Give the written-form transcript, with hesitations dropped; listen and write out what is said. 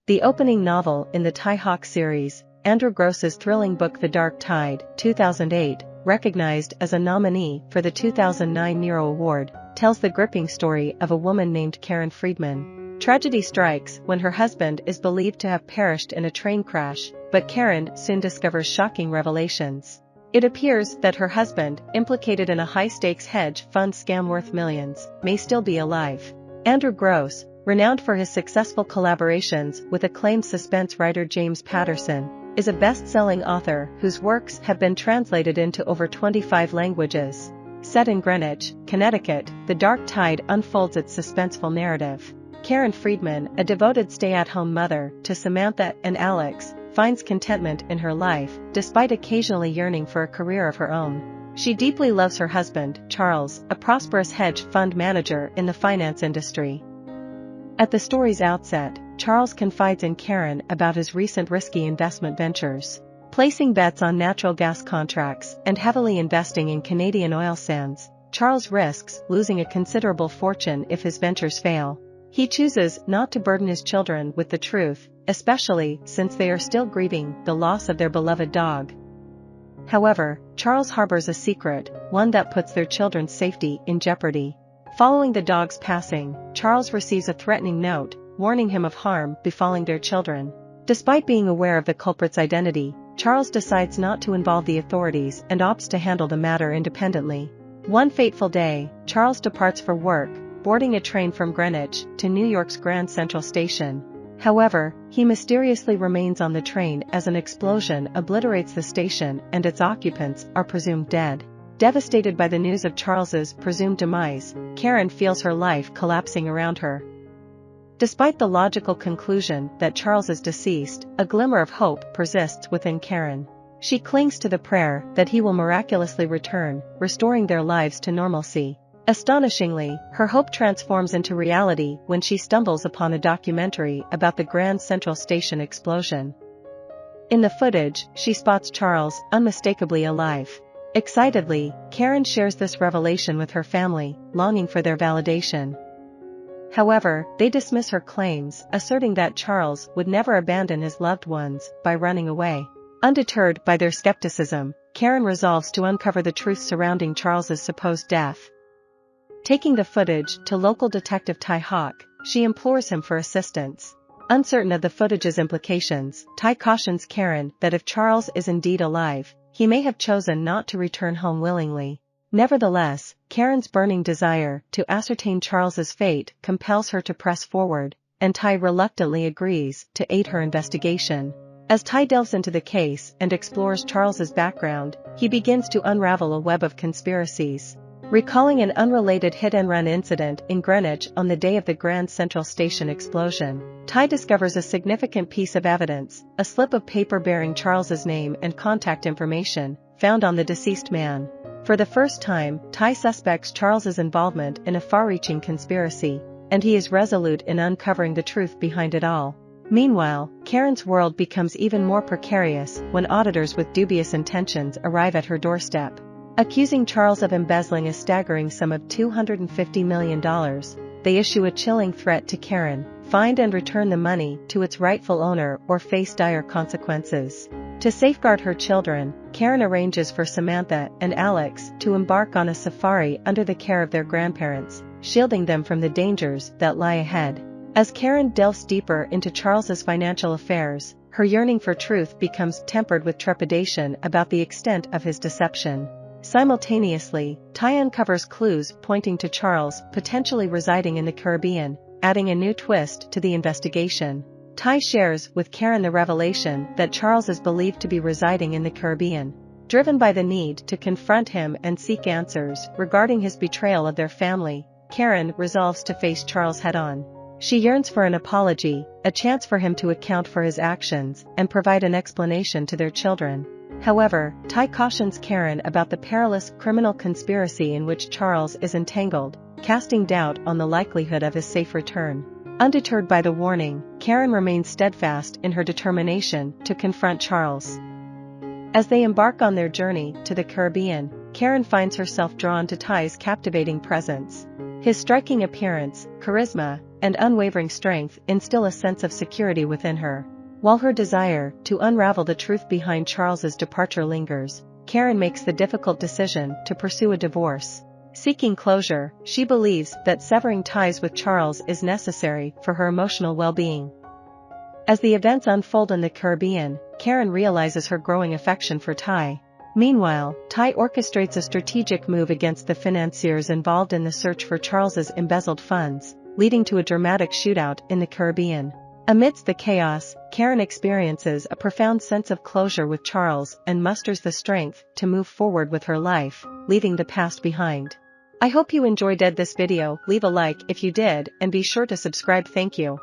The opening novel in the Thai Hawk series, Andrew Gross's thrilling book The Dark Tide, 2008, recognized as a nominee for the 2009 Nero Award, tells the gripping story of a woman named Karen Friedman. Tragedy strikes when her husband is believed to have perished in a train crash, but Karen soon discovers shocking revelations. It appears that her husband, implicated in a high-stakes hedge fund scam worth millions, may still be alive. Andrew Gross, renowned for his successful collaborations with acclaimed suspense writer James Patterson, is a best-selling author whose works have been translated into over 25 languages. Set in Greenwich, Connecticut, The Dark Tide unfolds its suspenseful narrative. Karen Friedman, a devoted stay-at-home mother to Samantha and Alex, finds contentment in her life, despite occasionally yearning for a career of her own. She deeply loves her husband, Charles, a prosperous hedge fund manager in the finance industry. At the story's outset, Charles confides in Karen about his recent risky investment ventures. Placing bets on natural gas contracts and heavily investing in Canadian oil sands, Charles risks losing a considerable fortune if his ventures fail. He chooses not to burden his children with the truth, especially since they are still grieving the loss of their beloved dog. However, Charles harbors a secret, one that puts their children's safety in jeopardy. Following the dog's passing, Charles receives a threatening note, warning him of harm befalling their children. Despite being aware of the culprit's identity, Charles decides not to involve the authorities and opts to handle the matter independently. One fateful day, Charles departs for work, boarding a train from Greenwich to New York's Grand Central Station. However, he mysteriously remains on the train as an explosion obliterates the station and its occupants are presumed dead. Devastated by the news of Charles's presumed demise, Karen feels her life collapsing around her. Despite the logical conclusion that Charles is deceased, a glimmer of hope persists within Karen. She clings to the prayer that he will miraculously return, restoring their lives to normalcy. Astonishingly, her hope transforms into reality when she stumbles upon a documentary about the Grand Central Station explosion. In the footage, she spots Charles, unmistakably alive. Excitedly, Karen shares this revelation with her family, longing for their validation. However, they dismiss her claims, asserting that Charles would never abandon his loved ones by running away. Undeterred by their skepticism, Karen resolves to uncover the truth surrounding Charles's supposed death. Taking the footage to local detective Ty Hawk, she implores him for assistance. Uncertain of the footage's implications, Ty cautions Karen that if Charles is indeed alive, he may have chosen not to return home willingly. Nevertheless, Karen's burning desire to ascertain Charles's fate compels her to press forward, and Ty reluctantly agrees to aid her investigation. As Ty delves into the case and explores Charles's background, he begins to unravel a web of conspiracies. Recalling an unrelated hit-and-run incident in Greenwich on the day of the Grand Central Station explosion, Ty discovers a significant piece of evidence, a slip of paper bearing Charles's name and contact information, found on the deceased man. For the first time, Ty suspects Charles's involvement in a far-reaching conspiracy, and he is resolute in uncovering the truth behind it all. Meanwhile, Karen's world becomes even more precarious when auditors with dubious intentions arrive at her doorstep. Accusing Charles of embezzling a staggering sum of $250 million, they issue a chilling threat to Karen: find and return the money to its rightful owner or face dire consequences. To safeguard her children, Karen arranges for Samantha and Alex to embark on a safari under the care of their grandparents, shielding them from the dangers that lie ahead. As Karen delves deeper into Charles's financial affairs, her yearning for truth becomes tempered with trepidation about the extent of his deception. Simultaneously, Ty uncovers clues pointing to Charles potentially residing in the Caribbean, adding a new twist to the investigation. Ty shares with Karen the revelation that Charles is believed to be residing in the Caribbean. Driven by the need to confront him and seek answers regarding his betrayal of their family, Karen resolves to face Charles head-on. She yearns for an apology, a chance for him to account for his actions and provide an explanation to their children. However, Ty cautions Karen about the perilous criminal conspiracy in which Charles is entangled, casting doubt on the likelihood of his safe return. Undeterred by the warning, Karen remains steadfast in her determination to confront Charles. As they embark on their journey to the Caribbean, Karen finds herself drawn to Ty's captivating presence. His striking appearance, charisma, and unwavering strength instill a sense of security within her. While her desire to unravel the truth behind Charles's departure lingers, Karen makes the difficult decision to pursue a divorce. Seeking closure, she believes that severing ties with Charles is necessary for her emotional well-being. As the events unfold in the Caribbean, Karen realizes her growing affection for Ty. Meanwhile, Ty orchestrates a strategic move against the financiers involved in the search for Charles's embezzled funds, leading to a dramatic shootout in the Caribbean. Amidst the chaos, Karen experiences a profound sense of closure with Charles and musters the strength to move forward with her life, leaving the past behind. I hope you enjoyed this video. Leave a like if you did and be sure to subscribe. Thank you.